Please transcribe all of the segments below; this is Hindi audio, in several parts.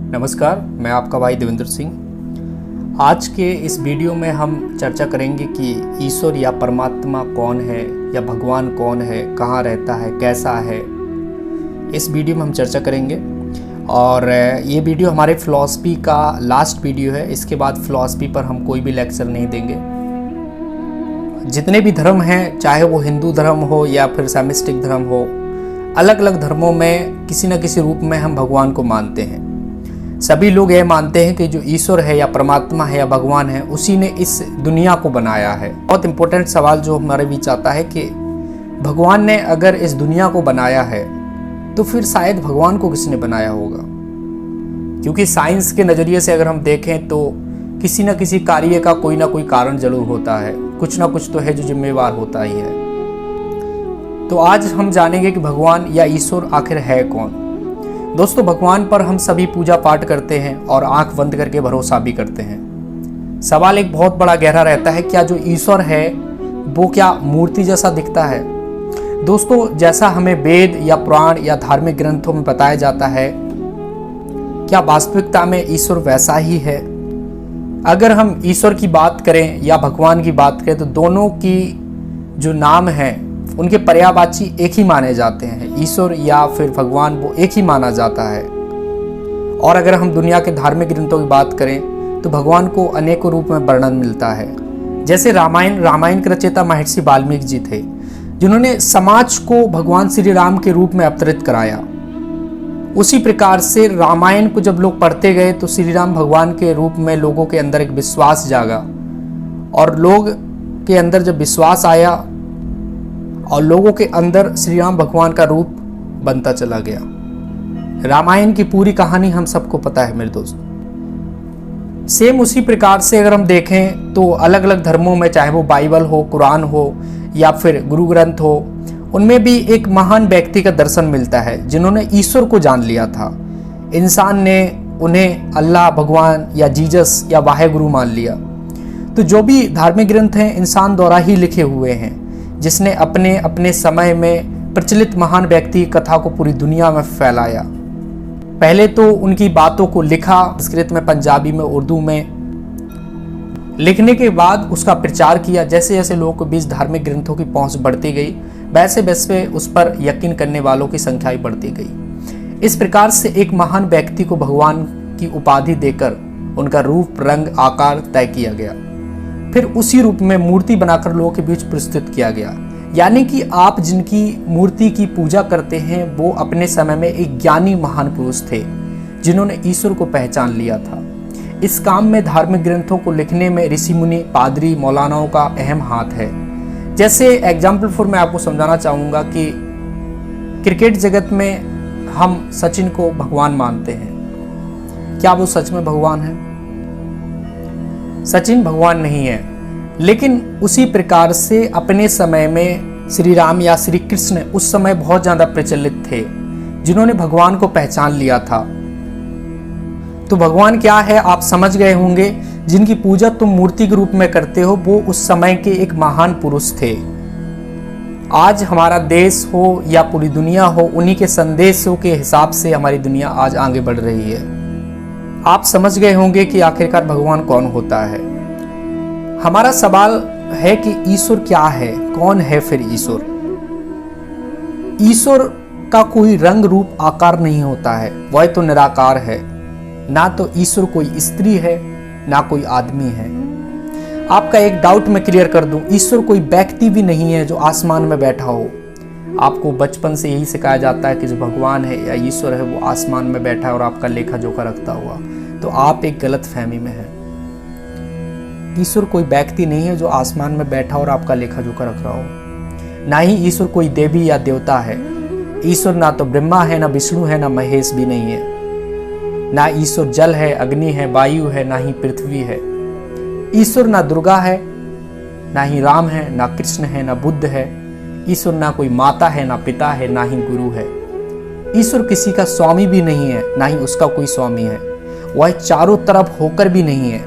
नमस्कार, मैं आपका भाई देवेंद्र सिंह। आज के इस वीडियो में हम चर्चा करेंगे कि ईश्वर या परमात्मा कौन है या भगवान कौन है, कहाँ रहता है, कैसा है। इस वीडियो में हम चर्चा करेंगे और ये वीडियो हमारे फ़िलॉसफी का लास्ट वीडियो है। इसके बाद फ़िलॉसफी पर हम कोई भी लेक्चर नहीं देंगे। जितने भी धर्म हैं, चाहे वो हिंदू धर्म हो या फिर सैमिस्टिक धर्म हो, अलग अलग धर्मों में किसी न किसी रूप में हम भगवान को मानते हैं। सभी लोग ये मानते हैं कि जो ईश्वर है या परमात्मा है या भगवान है, उसी ने इस दुनिया को बनाया है। बहुत इंपॉर्टेंट सवाल जो हमारे बीच आता है कि भगवान ने अगर इस दुनिया को बनाया है तो फिर शायद भगवान को किसने बनाया होगा। क्योंकि साइंस के नज़रिए से अगर हम देखें तो किसी न किसी कार्य का कोई ना कोई कारण जरूर होता है, कुछ ना कुछ तो है जो जिम्मेवार होता ही है। तो आज हम जानेंगे कि भगवान या ईश्वर आखिर है कौन। दोस्तों, भगवान पर हम सभी पूजा पाठ करते हैं और आंख बंद करके भरोसा भी करते हैं। सवाल एक बहुत बड़ा गहरा रहता है, क्या जो ईश्वर है वो क्या मूर्ति जैसा दिखता है? दोस्तों, जैसा हमें वेद या पुराण या धार्मिक ग्रंथों में बताया जाता है, क्या वास्तविकता में ईश्वर वैसा ही है? अगर हम ईश्वर की बात करें या भगवान की बात करें तो दोनों की जो नाम है उनके पर्यायवाची एक ही माने जाते हैं। ईश्वर या फिर भगवान वो एक ही माना जाता है। और अगर हम दुनिया के धार्मिक ग्रंथों की बात करें तो भगवान को अनेकों रूप में वर्णन मिलता है। जैसे रामायण के रचयिता महर्षि वाल्मीकि जी थे, जिन्होंने समाज को भगवान श्री राम के रूप में अवतरित कराया। उसी प्रकार से रामायण को जब लोग पढ़ते गए तो श्री राम भगवान के रूप में लोगों के अंदर एक विश्वास जागा, और लोग के अंदर जब विश्वास आया और लोगों के अंदर श्री राम भगवान का रूप बनता चला गया। रामायण की पूरी कहानी हम सबको पता है मेरे दोस्तों। सेम उसी प्रकार से अगर हम देखें तो अलग अलग धर्मों में, चाहे वो बाइबल हो, कुरान हो या फिर गुरु ग्रंथ हो, उनमें भी एक महान व्यक्ति का दर्शन मिलता है जिन्होंने ईश्वर को जान लिया था। इंसान ने उन्हें अल्लाह, भगवान या जीसस या वाहेगुरु मान लिया। तो जो भी धार्मिक ग्रंथ हैं इंसान द्वारा ही लिखे हुए हैं, जिसने अपने अपने समय में प्रचलित महान व्यक्ति की कथा को पूरी दुनिया में फैलाया। पहले तो उनकी बातों को लिखा संस्कृत में, पंजाबी में, उर्दू में। लिखने के बाद उसका प्रचार किया। जैसे जैसे लोगों के बीच धार्मिक ग्रंथों की पहुंच बढ़ती गई, वैसे वैसे उस पर यकीन करने वालों की संख्या ही बढ़ती गई। इस प्रकार से एक महान व्यक्ति को भगवान की उपाधि देकर उनका रूप, रंग, आकार तय किया गया। फिर उसी रूप में मूर्ति बनाकर लोगों के बीच प्रस्तुत किया गया। यानी कि आप जिनकी मूर्ति की पूजा करते हैं वो अपने समय में एक ज्ञानी महान पुरुष थे जिन्होंने ईश्वर को पहचान लिया था। इस काम में धार्मिक ग्रंथों को लिखने में ऋषि मुनि, पादरी, मौलानाओं का अहम हाथ है। जैसे एग्जाम्पल फॉर मैं आपको समझाना चाहूँगा कि क्रिकेट जगत में हम सचिन को भगवान मानते हैं। क्या वो सच में भगवान है? सचिन भगवान नहीं है, लेकिन उसी प्रकार से अपने समय में श्री राम या श्री कृष्ण उस समय बहुत ज़्यादा प्रचलित थे, जिन्होंने भगवान को पहचान लिया था। तो भगवान क्या है आप समझ गए होंगे। जिनकी पूजा तुम मूर्ति के रूप में करते हो वो उस समय के एक महान पुरुष थे। आज हमारा देश हो या पूरी दुनिया हो, उन्हीं के संदेशों के हिसाब से हमारी दुनिया आज आगे बढ़ रही है। आप समझ गए होंगे कि आखिरकार भगवान कौन होता है। हमारा सवाल है कि ईश्वर क्या है, कौन है फिर ईश्वर? ईश्वर का कोई रंग, रूप, आकार नहीं होता है, वह तो निराकार है। ना तो ईश्वर कोई स्त्री है ना कोई आदमी है। आपका एक डाउट मैं क्लियर कर दूं, ईश्वर कोई व्यक्ति भी नहीं है जो आसमान में बैठा हो। आपको बचपन से यही सिखाया जाता है कि जो भगवान है या ईश्वर है वो आसमान में बैठा है और आपका लेखा जोखा रखता हुआ, तो आप एक गलत फहमी में हैं। ईश्वर कोई व्यक्ति नहीं है जो आसमान में बैठा और आपका लेखा जोखा रख रहा हो। ना ही ईश्वर कोई देवी या देवता है। ईश्वर ना तो ब्रह्मा है, ना विष्णु है, ना महेश भी नहीं है। ना ईश्वर जल है, अग्नि है, वायु है, ना ही पृथ्वी है। ईश्वर ना दुर्गा है, ना ही राम है, ना कृष्ण है, ना बुद्ध है। ईश्वर ना कोई माता है, ना पिता है, ना ही गुरु है। ईश्वर किसी का स्वामी भी नहीं है, ना ही उसका कोई स्वामी है। वह चारों तरफ होकर भी नहीं है।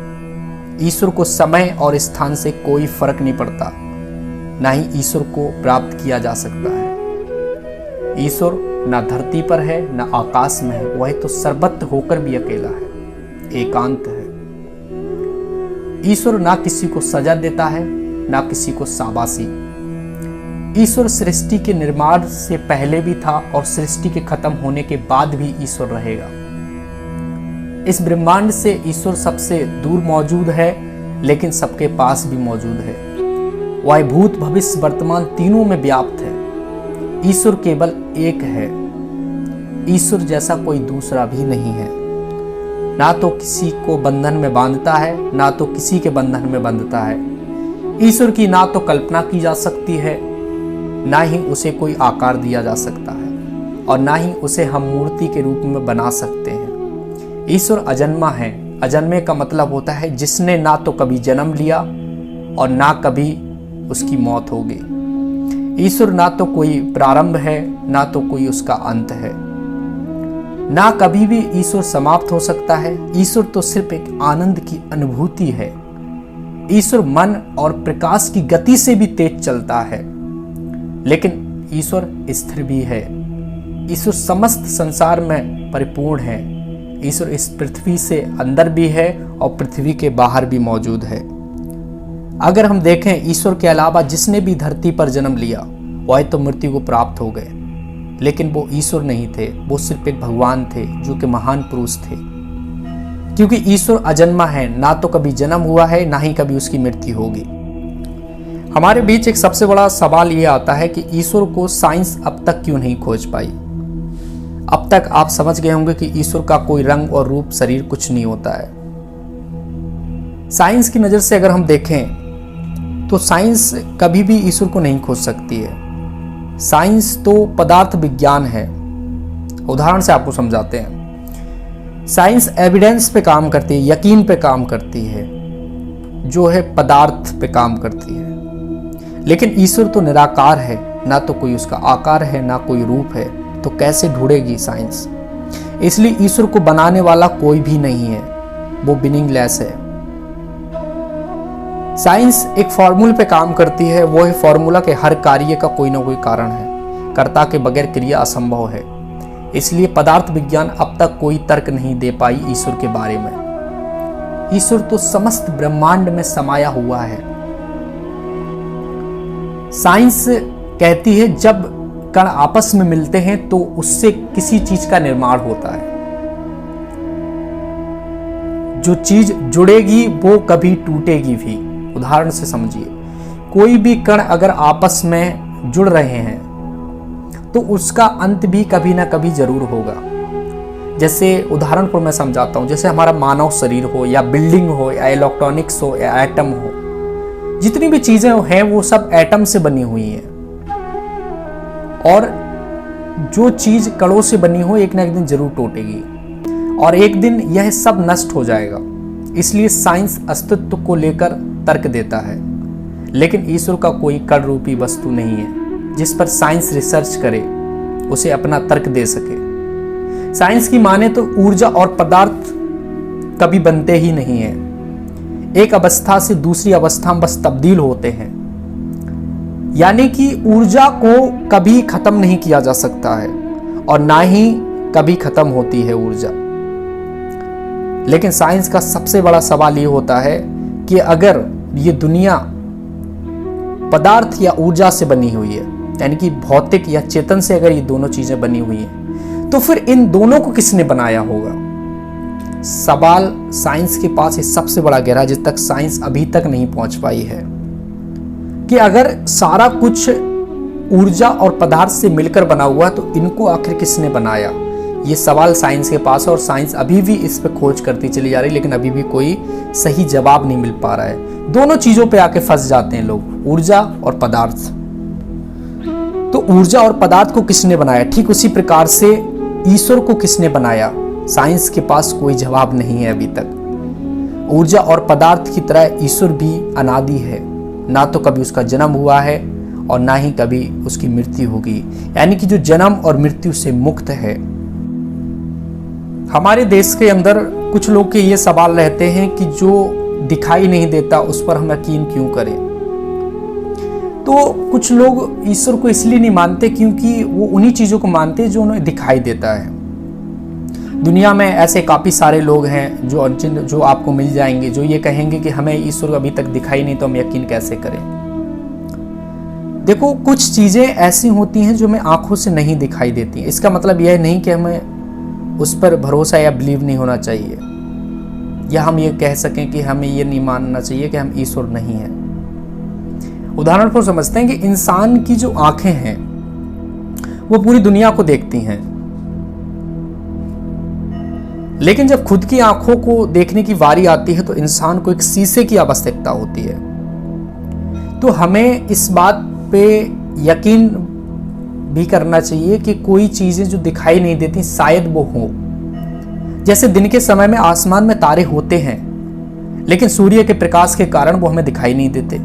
ईश्वर को समय और स्थान से कोई फर्क नहीं पड़ता, ना ही ईश्वर को प्राप्त किया जा सकता है। ईश्वर ना धरती पर है ना आकाश में है, वह तो सर्वत्र होकर भी अकेला है, एकांत है। ईश्वर ना किसी को सजा देता है ना किसी को शाबाशी। ईश्वर सृष्टि के निर्माण से पहले भी था और सृष्टि के खत्म होने के बाद भी ईश्वर रहेगा। इस ब्रह्मांड से ईश्वर सबसे दूर मौजूद है, लेकिन सबके पास भी मौजूद है। वह भूत भविष्य वर्तमान तीनों में व्याप्त है। ईश्वर केवल एक है। ईश्वर जैसा कोई दूसरा भी नहीं है। ना तो किसी को बंधन में बांधता है ना तो किसी के बंधन में बंधता है। ईश्वर की ना तो कल्पना की जा सकती है, ना ही उसे कोई आकार दिया जा सकता है, और ना ही उसे हम मूर्ति के रूप में बना सकते हैं। ईश्वर अजन्मा है। अजन्मे का मतलब होता है जिसने ना तो कभी जन्म लिया और ना कभी उसकी मौत होगी। ईश्वर ना तो कोई प्रारंभ है ना तो कोई उसका अंत है, ना कभी भी ईश्वर समाप्त हो सकता है। ईश्वर तो सिर्फ एक आनंद की अनुभूति है। ईश्वर मन और प्रकाश की गति से भी तेज चलता है, लेकिन ईश्वर स्थिर भी है। ईश्वर समस्त संसार में परिपूर्ण है। ईश्वर इस पृथ्वी से अंदर भी है और पृथ्वी के बाहर भी मौजूद है। अगर हम देखें, ईश्वर के अलावा जिसने भी धरती पर जन्म लिया वह तो मृत्यु को प्राप्त हो गए, लेकिन वो ईश्वर नहीं थे, वो सिर्फ एक भगवान थे जो कि महान पुरुष थे। क्योंकि ईश्वर अजन्मा है, ना तो कभी जन्म हुआ है ना ही कभी उसकी मृत्यु होगी। हमारे बीच एक सबसे बड़ा सवाल ये आता है कि ईश्वर को साइंस अब तक क्यों नहीं खोज पाई। अब तक आप समझ गए होंगे कि ईश्वर का कोई रंग और रूप, शरीर कुछ नहीं होता है। साइंस की नज़र से अगर हम देखें तो साइंस कभी भी ईश्वर को नहीं खोज सकती है। साइंस तो पदार्थ विज्ञान है। उदाहरण से आपको समझाते हैं। साइंस एविडेंस पे काम करती है, यकीन पे काम करती है, जो है पदार्थ पे काम करती है। लेकिन ईश्वर तो निराकार है, ना तो कोई उसका आकार है ना कोई रूप है, तो कैसे ढूंढेगी साइंस। इसलिए ईश्वर को बनाने वाला कोई भी नहीं है, वो मीनिंगलेस है। साइंस एक फॉर्मूले पे काम करती है, वो है फॉर्मूला के हर कार्य का कोई ना कोई कारण है। कर्ता के बगैर क्रिया असंभव है। इसलिए पदार्थ विज्ञान अब तक कोई तर्क नहीं दे पाई ईश्वर के बारे में। ईश्वर तो समस्त ब्रह्मांड में समाया हुआ है। साइंस कहती है जब कण आपस में मिलते हैं तो उससे किसी चीज का निर्माण होता है। जो चीज जुड़ेगी वो कभी टूटेगी भी। उदाहरण से समझिए, कोई भी कण अगर आपस में जुड़ रहे हैं तो उसका अंत भी कभी ना कभी जरूर होगा। जैसे उदाहरण को मैं समझाता हूं, जैसे हमारा मानव शरीर हो या बिल्डिंग हो या इलेक्ट्रॉनिक्स हो या एटम हो, जितनी भी चीजें हैं वो सब एटम से बनी हुई हैं। और जो चीज कणों से बनी हो एक ना एक दिन जरूर टूटेगी और एक दिन यह सब नष्ट हो जाएगा। इसलिए साइंस अस्तित्व को लेकर तर्क देता है, लेकिन ईश्वर का कोई कण रूपी वस्तु नहीं है जिस पर साइंस रिसर्च करे, उसे अपना तर्क दे सके। साइंस की माने तो ऊर्जा और पदार्थ कभी बनते ही नहीं है। एक अवस्था से दूसरी अवस्था में बस तब्दील होते हैं, यानी कि ऊर्जा को कभी खत्म नहीं किया जा सकता है और ना ही कभी खत्म होती है ऊर्जा। लेकिन साइंस का सबसे बड़ा सवाल ये होता है कि अगर ये दुनिया पदार्थ या ऊर्जा से बनी हुई है, यानी कि भौतिक या चेतन से अगर ये दोनों चीजें बनी हुई हैं, तो फिर इन दोनों को किसने बनाया होगा। सवाल साइंस के पास ये सबसे बड़ा गहरा, जिस तक साइंस अभी तक नहीं पहुंच पाई है, कि अगर सारा कुछ ऊर्जा और पदार्थ से मिलकर बना हुआ है तो इनको आखिर किसने बनाया। ये सवाल साइंस के पास है और साइंस अभी भी इस पे खोज करती चली जा रही, लेकिन अभी भी कोई सही जवाब नहीं मिल पा रहा है। दोनों चीजों पे आके फंस जाते हैं लोग, ऊर्जा और पदार्थ। तो ऊर्जा और पदार्थ को किसने बनाया, ठीक उसी प्रकार से ईश्वर को किसने बनाया, साइंस के पास कोई जवाब नहीं है अभी तक। ऊर्जा और पदार्थ की तरह ईश्वर भी अनादि है, ना तो कभी उसका जन्म हुआ है और ना ही कभी उसकी मृत्यु होगी, यानी कि जो जन्म और मृत्यु से मुक्त है। हमारे देश के अंदर कुछ लोग के ये सवाल रहते हैं कि जो दिखाई नहीं देता उस पर हम यकीन क्यों करें। तो कुछ लोग ईश्वर को इसलिए नहीं मानते क्योंकि वो उन्हीं चीज़ों को मानते हैं जो उन्हें दिखाई देता है। दुनिया में ऐसे काफ़ी सारे लोग हैं जो आपको मिल जाएंगे, जो ये कहेंगे कि हमें ईश्वर अभी तक दिखाई नहीं तो हम यकीन कैसे करें। देखो, कुछ चीज़ें ऐसी होती हैं जो हमें आंखों से नहीं दिखाई देती। इसका मतलब यह नहीं कि हमें उस पर भरोसा या बिलीव नहीं होना चाहिए, या हम ये कह सकें कि हमें ये नहीं मानना चाहिए कि हम ईश्वर नहीं हैं। उदाहरण पर समझते हैं कि इंसान की जो आंखें हैं वो पूरी दुनिया को देखती हैं, लेकिन जब खुद की आंखों को देखने की बारी आती है तो इंसान को एक शीशे की आवश्यकता होती है। तो हमें इस बात पे यकीन भी करना चाहिए कि कोई चीजें जो दिखाई नहीं देती शायद वो हो। जैसे दिन के समय में आसमान में तारे होते हैं, लेकिन सूर्य के प्रकाश के कारण वो हमें दिखाई नहीं देते।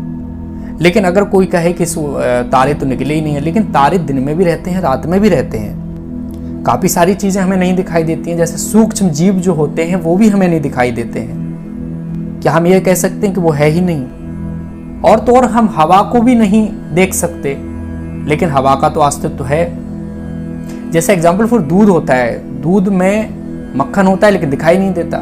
लेकिन अगर कोई कहे कि तारे तो निकले ही नहीं है, लेकिन तारे दिन में भी रहते हैं, रात में भी रहते हैं। काफ़ी सारी चीज़ें हमें नहीं दिखाई देती हैं, जैसे सूक्ष्म जीव जो होते हैं वो भी हमें नहीं दिखाई देते हैं। क्या हम ये कह सकते हैं कि वो है ही नहीं? और तो और हम हवा को भी नहीं देख सकते, लेकिन हवा का तो अस्तित्व है। जैसे एग्जाम्पल फॉर दूध होता है, दूध में मक्खन होता है लेकिन दिखाई नहीं देता।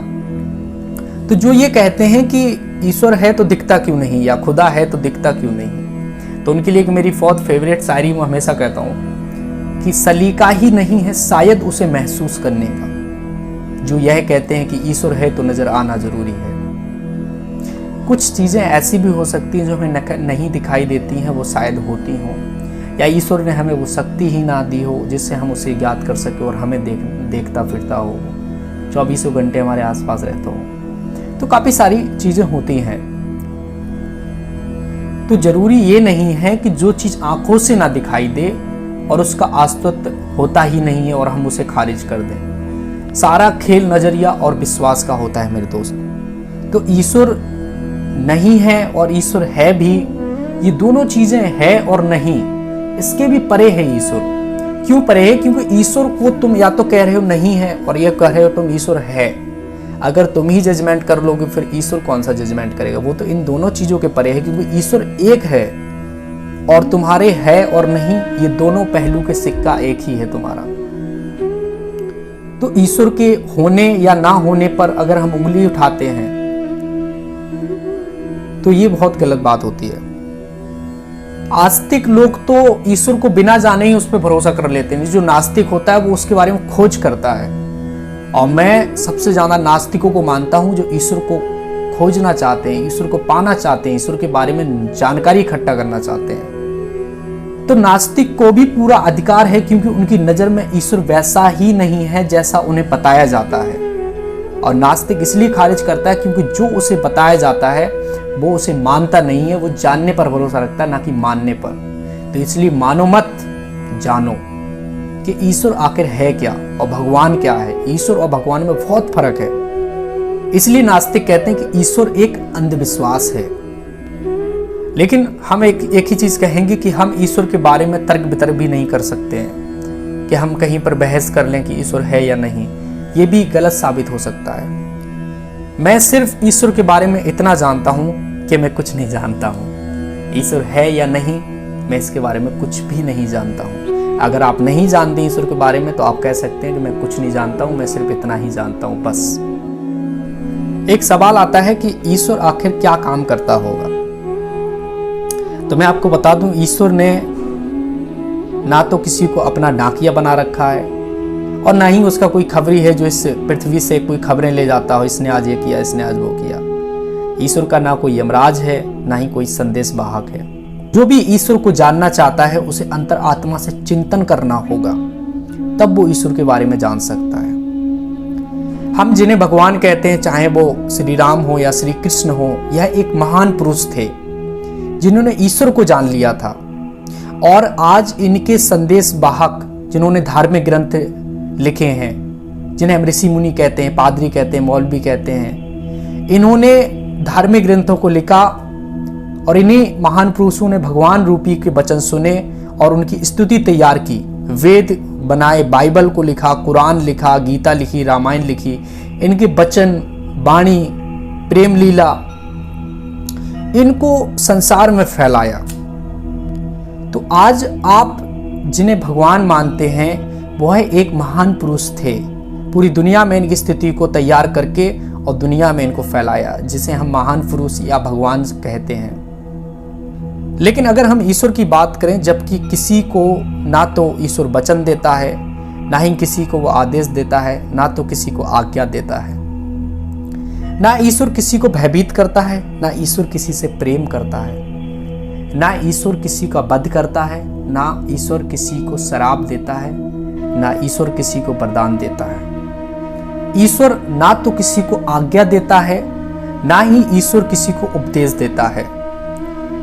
तो जो ये कहते हैं कि ईश्वर है तो दिखता क्यों नहीं, या खुदा है तो दिखता क्यों नहीं, तो उनके लिए एक मेरी बहुत फेवरेट शायरी मैं हमेशा कहता हूँ कि सलीका ही नहीं है शायद उसे महसूस करने का, जो यह कहते हैं कि ईश्वर है तो नजर आना जरूरी है। कुछ चीज़ें ऐसी भी हो सकती हैं जो हमें नहीं दिखाई देती हैं, वो शायद होती हों, या ईश्वर ने हमें वो शक्ति ही ना दी हो जिससे हम उसे ज्ञात कर सके और हमें देखता फिरता हो, 24 घंटे हमारे आसपास रहता हो। तो काफ़ी सारी चीज़ें होती हैं। तो जरूरी ये नहीं है कि जो चीज़ आंखों से ना दिखाई दे और उसका अस्तित्व होता ही नहीं है और हम उसे खारिज कर दें। सारा खेल नजरिया और विश्वास का होता है मेरे दोस्त। तो ईश्वर नहीं है और ईश्वर है भी, ये दोनों चीजें है और नहीं, इसके भी परे है ईश्वर। क्यों परे है? क्योंकि ईश्वर को तुम या तो कह रहे हो नहीं है और ये कह रहे हो तुम ईश्वर है। अगर तुम ही जजमेंट कर लोगे फिर ईश्वर कौन सा जजमेंट करेगा? वो तो इन दोनों चीजों के परे है, क्योंकि ईश्वर एक है और तुम्हारे है और नहीं ये दोनों पहलू के सिक्का एक ही है तुम्हारा। तो ईश्वर के होने या ना होने पर अगर हम उंगली उठाते हैं तो ये बहुत गलत बात होती है। आस्तिक लोग तो ईश्वर को बिना जाने ही उस पर भरोसा कर लेते हैं। जो नास्तिक होता है वो उसके बारे में खोज करता है, और मैं सबसे ज्यादा नास्तिकों को मानता हूं जो ईश्वर को खोजना चाहते हैं, ईश्वर को पाना चाहते हैं, ईश्वर के बारे में जानकारी इकट्ठा करना चाहते हैं। तो नास्तिक को भी पूरा अधिकार है, क्योंकि उनकी नजर में ईश्वर वैसा ही नहीं है जैसा उन्हें बताया जाता है। और नास्तिक इसलिए खारिज करता है क्योंकि जो उसे बताया जाता है वो उसे मानता नहीं है, वो जानने पर भरोसा रखता है ना कि मानने पर। तो इसलिए मानो मत, जानो कि ईश्वर आखिर है क्या और भगवान क्या है। ईश्वर और भगवान में बहुत फर्क है। इसलिए नास्तिक कहते हैं कि ईश्वर एक अंधविश्वास है। लेकिन हम एक ही चीज कहेंगे कि हम ईश्वर के बारे में तर्क वितर्क भी नहीं कर सकते हैं, कि हम कहीं पर बहस कर लें कि ईश्वर है या नहीं। ये भी गलत साबित हो सकता है। मैं सिर्फ ईश्वर के बारे में इतना जानता हूं कि मैं कुछ नहीं जानता हूं। ईश्वर है या नहीं, मैं इसके बारे में कुछ भी नहीं जानता हूं। अगर आप नहीं जानते ईश्वर के बारे में तो आप कह सकते हैं कि मैं कुछ नहीं जानता हूं, मैं सिर्फ इतना ही जानता हूं बस। एक सवाल आता है कि ईश्वर आखिर क्या काम करता होगा। तो मैं आपको बता दूं, ईश्वर ने ना तो किसी को अपना डाकिया बना रखा है और ना ही उसका कोई खबरी है जो इस पृथ्वी से कोई खबरें ले जाता हो, इसने आज ये किया, इसने आज वो किया। ईश्वर का ना कोई यमराज है, ना ही कोई संदेश वाहक है। जो भी ईश्वर को जानना चाहता है उसे अंतर आत्मा से चिंतन करना होगा, तब वो ईश्वर के बारे में जान सकता है। हम जिन्हें भगवान कहते हैं, चाहे वो श्री राम हो या श्री कृष्ण हो, यह एक महान पुरुष थे जिन्होंने ईश्वर को जान लिया था। और आज इनके संदेश वाहक जिन्होंने धार्मिक ग्रंथ लिखे हैं, जिन्हें हम ऋषि मुनि कहते हैं, पादरी कहते हैं, मौलवी कहते हैं, इन्होंने धार्मिक ग्रंथों को लिखा और इन्हीं महान पुरुषों ने भगवान रूपी के वचन सुने और उनकी स्तुति तैयार की। वेद बनाए, बाइबल को लिखा, कुरान लिखा, गीता लिखी, रामायण लिखी। इनके वचन, वाणी, प्रेम लीला, इनको संसार में फैलाया। तो आज आप जिन्हें भगवान मानते हैं वह एक महान पुरुष थे। पूरी दुनिया में इनकी स्थिति को तैयार करके और दुनिया में इनको फैलाया, जिसे हम महान पुरुष या भगवान कहते हैं। लेकिन अगर हम ईश्वर की बात करें, जबकि किसी को ना तो ईश्वर वचन देता है, ना ही किसी को वो आदेश देता है, ना तो किसी को आज्ञा देता है। ना ईश्वर किसी को भयभीत करता है, ना ईश्वर किसी से प्रेम करता है, ना ईश्वर किसी का वध करता है, ना ईश्वर किसी को शराब देता है, ना ईश्वर किसी को वरदान देता है। ईश्वर ना तो किसी को आज्ञा देता है, ना ही ईश्वर किसी को उपदेश देता है,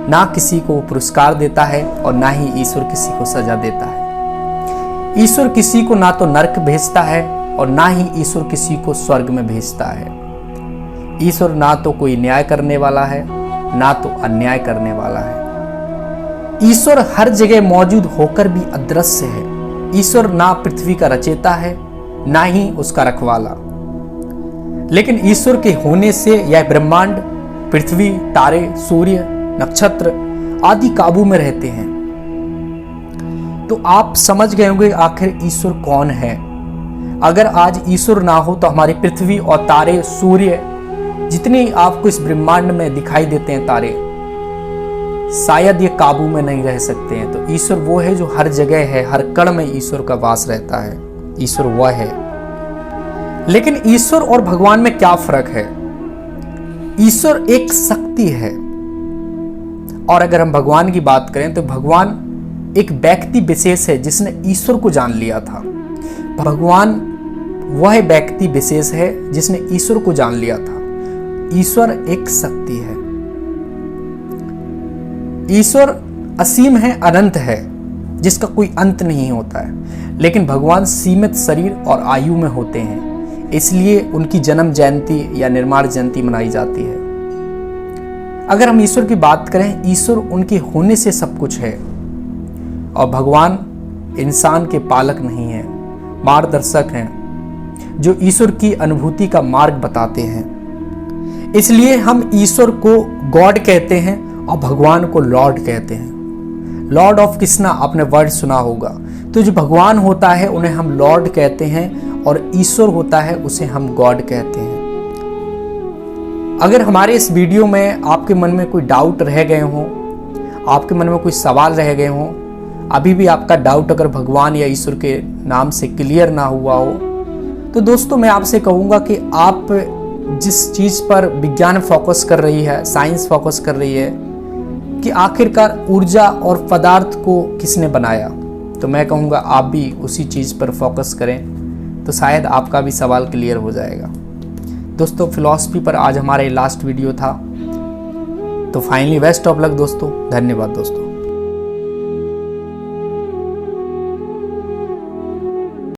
ना किसी को पुरस्कार देता है और ना ही ईश्वर किसी को सजा देता है। ईश्वर किसी को ना तो नरक भेजता है और ना ही ईश्वर किसी को स्वर्ग में भेजता है। ईश्वर ना तो कोई न्याय करने वाला है, ना तो अन्याय करने वाला है। ईश्वर हर जगह मौजूद होकर भी अदृश्य है। ईश्वर ना पृथ्वी का रचेता है, ना ही उसका रखवाला। लेकिन ईश्वर के होने से यह ब्रह्मांड, पृथ्वी, तारे, सूर्य, नक्षत्र आदि काबू में रहते हैं। तो आप समझ गए होंगे आखिर ईश्वर कौन है। अगर आज ईश्वर ना हो तो हमारी पृथ्वी और तारे, सूर्य, जितने आपको इस ब्रह्मांड में दिखाई देते हैं तारे, शायद ये काबू में नहीं रह सकते हैं। तो ईश्वर वो है जो हर जगह है, हर कण में ईश्वर का वास रहता है। ईश्वर वह है। लेकिन ईश्वर और भगवान में क्या फर्क है? ईश्वर एक शक्ति है और अगर हम भगवान की बात करें तो भगवान एक व्यक्ति विशेष है जिसने ईश्वर को जान लिया था। भगवान वह व्यक्ति विशेष है जिसने ईश्वर को जान लिया था। ईश्वर एक शक्ति है। ईश्वर असीम है, अनंत है, जिसका कोई अंत नहीं होता है। लेकिन भगवान सीमित शरीर और आयु में होते हैं, इसलिए उनकी जन्म जयंती या निर्माण जयंती मनाई जाती है। अगर हम ईश्वर की बात करें, ईश्वर उनके होने से सब कुछ है और भगवान इंसान के पालक नहीं है, मार्गदर्शक हैं जो ईश्वर की अनुभूति का मार्ग बताते हैं। इसलिए हम ईश्वर को गॉड कहते हैं और भगवान को लॉर्ड कहते हैं। लॉर्ड ऑफ कृष्णा आपने वर्ड सुना होगा। तो जो भगवान होता है उन्हें हम लॉर्ड कहते हैं और ईश्वर होता है उसे हम गॉड कहते हैं। अगर हमारे इस वीडियो में आपके मन में कोई डाउट रह गए हों, आपके मन में कोई सवाल रह गए हों, अभी भी आपका डाउट अगर भगवान या ईश्वर के नाम से क्लियर ना हुआ हो, तो दोस्तों मैं आपसे कहूँगा कि आप जिस चीज़ पर विज्ञान फोकस कर रही है, साइंस फोकस कर रही है कि आखिरकार ऊर्जा और पदार्थ को किसने बनाया, तो मैं कहूँगा आप भी उसी चीज़ पर फोकस करें, तो शायद आपका भी सवाल क्लियर हो जाएगा। दोस्तों फिलॉसफी पर आज हमारा ये लास्ट वीडियो था। तो फाइनली बेस्ट ऑफ लक दोस्तों। धन्यवाद दोस्तों।